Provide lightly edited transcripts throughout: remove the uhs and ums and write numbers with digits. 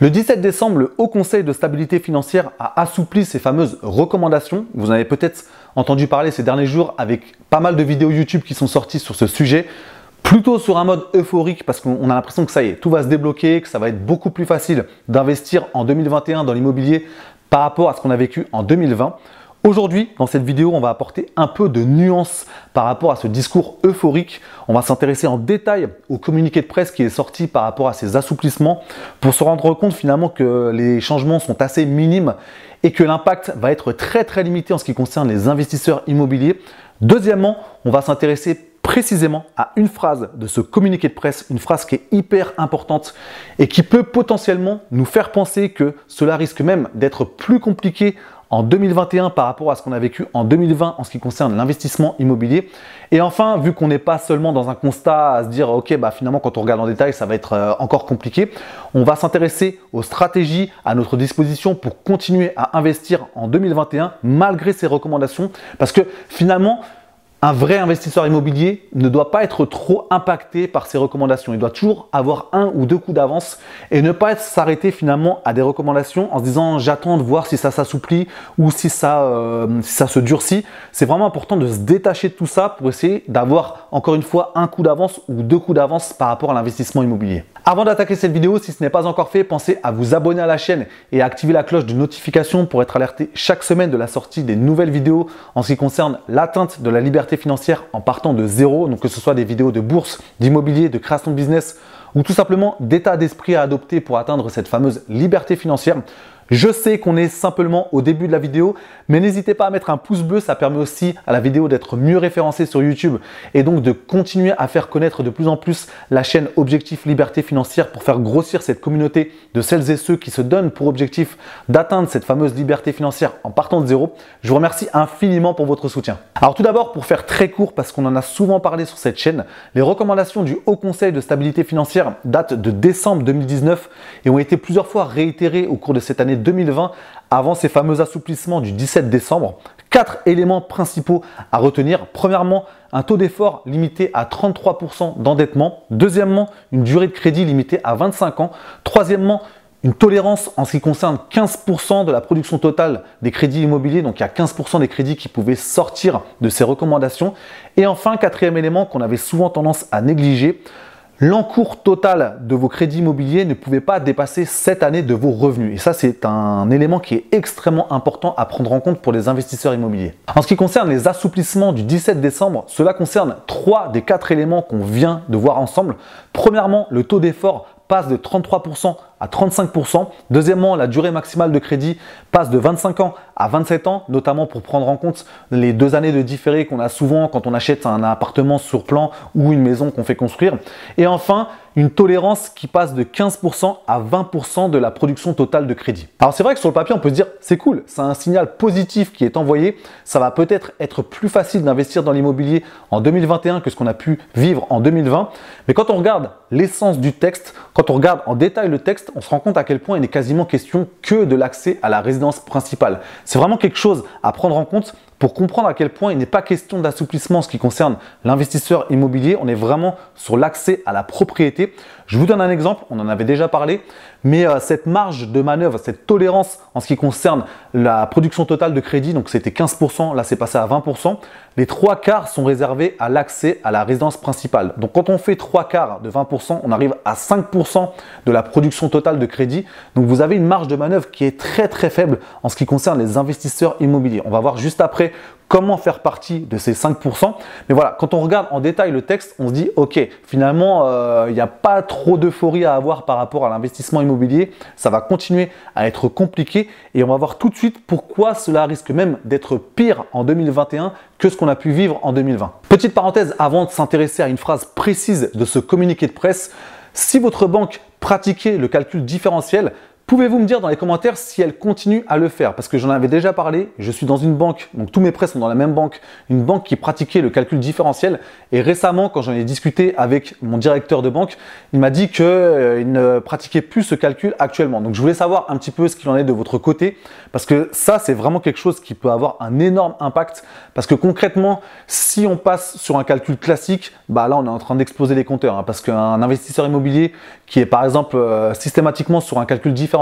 Le 17 décembre, le Haut Conseil de stabilité financière a assoupli ses fameuses recommandations. Vous en avez peut-être entendu parler ces derniers jours avec pas mal de vidéos YouTube qui sont sorties sur ce sujet. Plutôt sur un mode euphorique parce qu'on a l'impression que ça y est, tout va se débloquer, que ça va être beaucoup plus facile d'investir en 2021 dans l'immobilier par rapport à ce qu'on a vécu en 2020. Aujourd'hui, dans cette vidéo, on va apporter un peu de nuance par rapport à ce discours euphorique. On va s'intéresser en détail au communiqué de presse qui est sorti par rapport à ces assouplissements pour se rendre compte finalement que les changements sont assez minimes et que l'impact va être très limité en ce qui concerne les investisseurs immobiliers. Deuxièmement, on va s'intéresser précisément à une phrase de ce communiqué de presse, une phrase qui est hyper importante et qui peut potentiellement nous faire penser que cela risque même d'être plus compliqué en 2021 par rapport à ce qu'on a vécu en 2020 en ce qui concerne l'investissement immobilier. Et enfin, vu qu'on n'est pas seulement dans un constat à se dire ok, finalement quand on regarde en détail ça va être encore compliqué, on va s'intéresser aux stratégies à notre disposition pour continuer à investir en 2021 malgré ces recommandations, parce que finalement un vrai investisseur immobilier ne doit pas être trop impacté par ces recommandations. Il doit toujours avoir un ou deux coups d'avance et ne pas s'arrêter finalement à des recommandations en se disant j'attends de voir si ça s'assouplit ou si ça se durcit. C'est vraiment important de se détacher de tout ça pour essayer d'avoir encore une fois un coup d'avance ou deux coups d'avance par rapport à l'investissement immobilier. Avant d'attaquer cette vidéo, si ce n'est pas encore fait, pensez à vous abonner à la chaîne et à activer la cloche de notification pour être alerté chaque semaine de la sortie des nouvelles vidéos en ce qui concerne l'atteinte de la liberté financière en partant de zéro, donc que ce soit des vidéos de bourse, d'immobilier, de création de business ou tout simplement d'état d'esprit à adopter pour atteindre cette fameuse liberté financière. Je sais qu'on est simplement au début de la vidéo, mais n'hésitez pas à mettre un pouce bleu, ça permet aussi à la vidéo d'être mieux référencée sur YouTube et donc de continuer à faire connaître de plus en plus la chaîne Objectif Liberté Financière pour faire grossir cette communauté de celles et ceux qui se donnent pour objectif d'atteindre cette fameuse liberté financière en partant de zéro. Je vous remercie infiniment pour votre soutien. Alors tout d'abord, pour faire très court, parce qu'on en a souvent parlé sur cette chaîne, les recommandations du Haut Conseil de stabilité financière datent de décembre 2019 et ont été plusieurs fois réitérées au cours de cette année 2020 avant ces fameux assouplissements du 17 décembre. 4 éléments principaux à retenir. Premièrement, un taux d'effort limité à 33% d'endettement. Deuxièmement, une durée de crédit limitée à 25 ans. Troisièmement, une tolérance en ce qui concerne 15% de la production totale des crédits immobiliers. Donc, il y a 15% des crédits qui pouvaient sortir de ces recommandations. Et enfin, quatrième élément qu'on avait souvent tendance à négliger, l'encours total de vos crédits immobiliers ne pouvait pas dépasser cette année de vos revenus. Et ça, c'est un élément qui est extrêmement important à prendre en compte pour les investisseurs immobiliers. En ce qui concerne les assouplissements du 17 décembre, cela concerne 3 des 4 éléments qu'on vient de voir ensemble. Premièrement, le taux d'effort passe de 33% à 35%. Deuxièmement, la durée maximale de crédit passe de 25 ans à 27 ans, notamment pour prendre en compte les 2 années de différé qu'on a souvent quand on achète un appartement sur plan ou une maison qu'on fait construire. Et enfin, une tolérance qui passe de 15% à 20% de la production totale de crédit. Alors c'est vrai que sur le papier, on peut se dire c'est cool, c'est un signal positif qui est envoyé. Ça va peut-être être plus facile d'investir dans l'immobilier en 2021 que ce qu'on a pu vivre en 2020. Mais quand on regarde l'essence du texte, quand on regarde en détail le texte, on se rend compte à quel point il n'est quasiment question que de l'accès à la résidence principale. C'est vraiment quelque chose à prendre en compte pour comprendre à quel point il n'est pas question d'assouplissement en ce qui concerne l'investisseur immobilier. On est vraiment sur l'accès à la propriété. Je vous donne un exemple, on en avait déjà parlé, mais cette marge de manœuvre, cette tolérance en ce qui concerne la production totale de crédit, donc c'était 15%, là c'est passé à 20%, les 3 quarts sont réservés à l'accès à la résidence principale. Donc quand on fait 3 quarts de 20%, on arrive à 5% de la production totale de crédit. Donc vous avez une marge de manœuvre qui est très faible en ce qui concerne les investisseurs immobiliers. On va voir juste après comment faire partie de ces 5%. Mais voilà, quand on regarde en détail le texte, on se dit ok, finalement, il n'y a pas trop d'euphorie à avoir par rapport à l'investissement immobilier. Ça va continuer à être compliqué et on va voir tout de suite pourquoi cela risque même d'être pire en 2021 que ce qu'on a pu vivre en 2020. Petite parenthèse avant de s'intéresser à une phrase précise de ce communiqué de presse. Si votre banque pratiquait le calcul différentiel, Pouvez-vous me dire dans les commentaires si elle continue à le faire? Parce que j'en avais déjà parlé, je suis dans une banque, donc tous mes prêts sont dans la même banque, une banque qui pratiquait le calcul différentiel. Et récemment, quand j'en ai discuté avec mon directeur de banque, il m'a dit qu'il ne pratiquait plus ce calcul actuellement. Donc je voulais savoir un petit peu ce qu'il en est de votre côté, parce que ça, c'est vraiment quelque chose qui peut avoir un énorme impact. Parce que concrètement, si on passe sur un calcul classique, bah là, on est en train d'exploser les compteurs. Hein, parce qu'un investisseur immobilier qui est par exemple systématiquement sur un calcul différentiel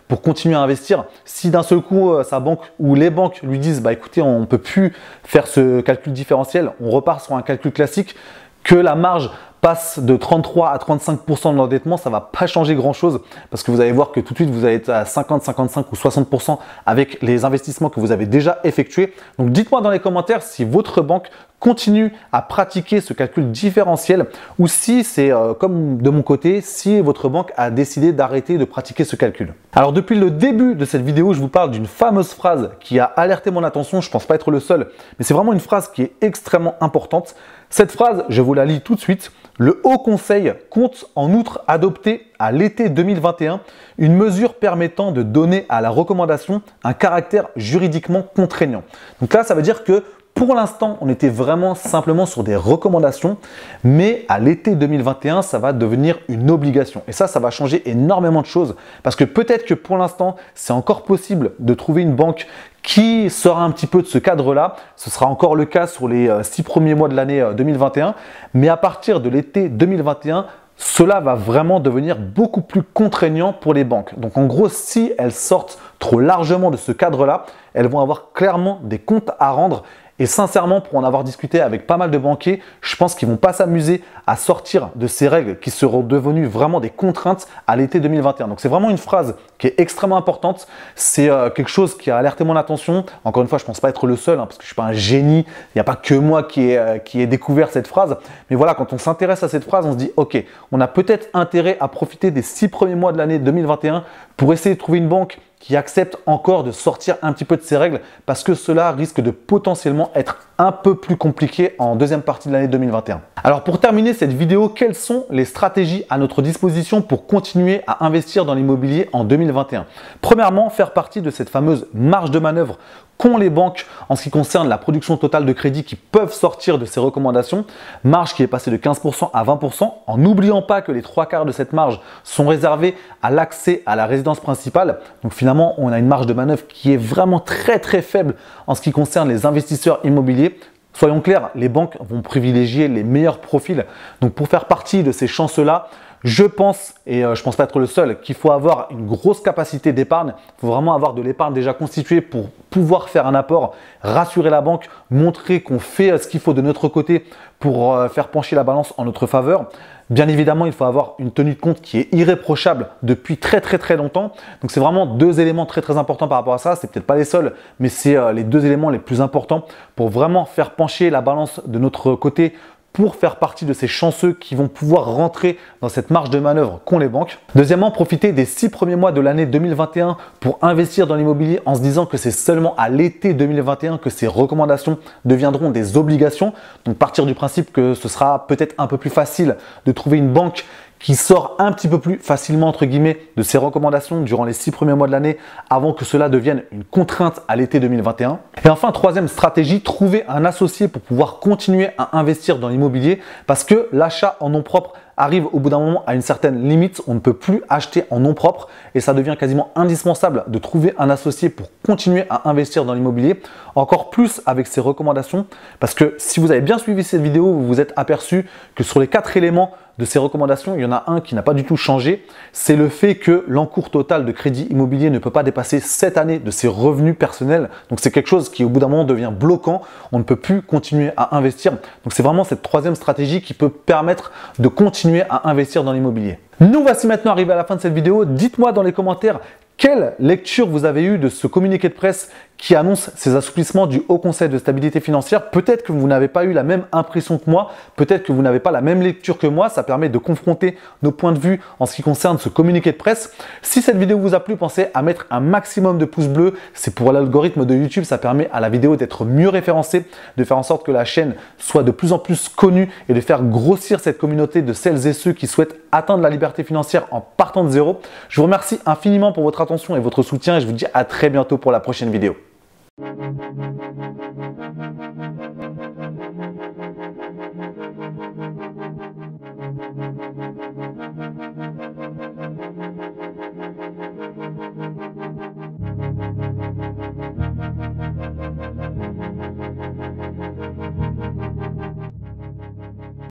pour continuer à investir, si d'un seul coup sa banque ou les banques lui disent bah écoutez, on ne peut plus faire ce calcul différentiel, on repart sur un calcul classique, que la marge passe de 33 à 35% de l'endettement, ça ne va pas changer grand-chose parce que vous allez voir que tout de suite, vous allez être à 50, 55 ou 60% avec les investissements que vous avez déjà effectués. Donc, dites-moi dans les commentaires si votre banque continue à pratiquer ce calcul différentiel ou si c'est comme de mon côté, si votre banque a décidé d'arrêter de pratiquer ce calcul. Alors, depuis le début de cette vidéo, je vous parle d'une fameuse phrase qui a alerté mon attention. Je ne pense pas être le seul, mais c'est vraiment une phrase qui est extrêmement importante. Cette phrase, je vous la lis tout de suite. Le Haut Conseil compte en outre adopter à l'été 2021 une mesure permettant de donner à la recommandation un caractère juridiquement contraignant. Donc là, ça veut dire que pour l'instant, on était vraiment simplement sur des recommandations, mais à l'été 2021, ça va devenir une obligation. Et ça va changer énormément de choses parce que peut-être que pour l'instant, c'est encore possible de trouver une banque qui sera un petit peu de ce cadre-là. Ce sera encore le cas sur les 6 premiers mois de l'année 2021, mais à partir de l'été 2021, cela va vraiment devenir beaucoup plus contraignant pour les banques. Donc en gros, si elles sortent trop largement de ce cadre-là, elles vont avoir clairement des comptes à rendre. Et sincèrement, pour en avoir discuté avec pas mal de banquiers, je pense qu'ils ne vont pas s'amuser à sortir de ces règles qui seront devenues vraiment des contraintes à l'été 2021. Donc c'est vraiment une phrase qui est extrêmement importante. C'est quelque chose qui a alerté mon attention. Encore une fois, je ne pense pas être le seul, parce que je ne suis pas un génie. Il n'y a pas que moi qui ai découvert cette phrase. Mais voilà, quand on s'intéresse à cette phrase, on se dit « Ok, on a peut-être intérêt à profiter des 6 premiers mois de l'année 2021 pour essayer de trouver une banque qui accepte encore de sortir un petit peu de ces règles parce que cela risque de potentiellement être un peu plus compliqué en deuxième partie de l'année 2021. Alors pour terminer cette vidéo, quelles sont les stratégies à notre disposition pour continuer à investir dans l'immobilier en 2021? Premièrement, faire partie de cette fameuse marge de manœuvre qu'ont les banques en ce qui concerne la production totale de crédit qui peuvent sortir de ces recommandations, marge qui est passée de 15% à 20%, en n'oubliant pas que les 3/4 de cette marge sont réservés à l'accès à la résidence principale. Donc finalement, on a une marge de manœuvre qui est vraiment très faible en ce qui concerne les investisseurs immobiliers. Soyons clairs, les banques vont privilégier les meilleurs profils. Donc pour faire partie de ces chances-là, je pense, et je ne pense pas être le seul, qu'il faut avoir une grosse capacité d'épargne. Il faut vraiment avoir de l'épargne déjà constituée pour pouvoir faire un apport, rassurer la banque, montrer qu'on fait ce qu'il faut de notre côté pour faire pencher la balance en notre faveur. Bien évidemment, il faut avoir une tenue de compte qui est irréprochable depuis très longtemps. Donc, c'est vraiment deux éléments très importants par rapport à ça. C'est peut-être pas les seuls, mais c'est les deux éléments les plus importants pour vraiment faire pencher la balance de notre côté pour faire partie de ces chanceux qui vont pouvoir rentrer dans cette marge de manœuvre qu'ont les banques. Deuxièmement, profiter des 6 premiers mois de l'année 2021 pour investir dans l'immobilier en se disant que c'est seulement à l'été 2021 que ces recommandations deviendront des obligations. Donc partir du principe que ce sera peut-être un peu plus facile de trouver une banque qui sort un petit peu plus facilement entre guillemets de ces recommandations durant les 6 premiers mois de l'année avant que cela devienne une contrainte à l'été 2021. Et enfin, troisième stratégie, trouver un associé pour pouvoir continuer à investir dans l'immobilier parce que l'achat en nom propre arrive au bout d'un moment à une certaine limite. On ne peut plus acheter en nom propre et ça devient quasiment indispensable de trouver un associé pour continuer à investir dans l'immobilier, encore plus avec ces recommandations parce que si vous avez bien suivi cette vidéo, vous vous êtes aperçu que sur les 4 éléments de ces recommandations, il y en a un qui n'a pas du tout changé, c'est le fait que l'encours total de crédit immobilier ne peut pas dépasser cette année de ses revenus personnels. Donc c'est quelque chose qui au bout d'un moment devient bloquant, on ne peut plus continuer à investir. Donc c'est vraiment cette troisième stratégie qui peut permettre de continuer à investir dans l'immobilier. Nous voici maintenant arrivés à la fin de cette vidéo. Dites-moi dans les commentaires Quelle lecture vous avez eue de ce communiqué de presse qui annonce ces assouplissements du Haut Conseil de stabilité financière? Peut-être que vous n'avez pas eu la même impression que moi, peut-être que vous n'avez pas la même lecture que moi. Ça permet de confronter nos points de vue en ce qui concerne ce communiqué de presse. Si cette vidéo vous a plu, pensez à mettre un maximum de pouces bleus. C'est pour l'algorithme de YouTube, ça permet à la vidéo d'être mieux référencée, de faire en sorte que la chaîne soit de plus en plus connue et de faire grossir cette communauté de celles et ceux qui souhaitent atteindre la liberté financière en partant de zéro. Je vous remercie infiniment pour votre attention et votre soutien et je vous dis à très bientôt pour la prochaine vidéo.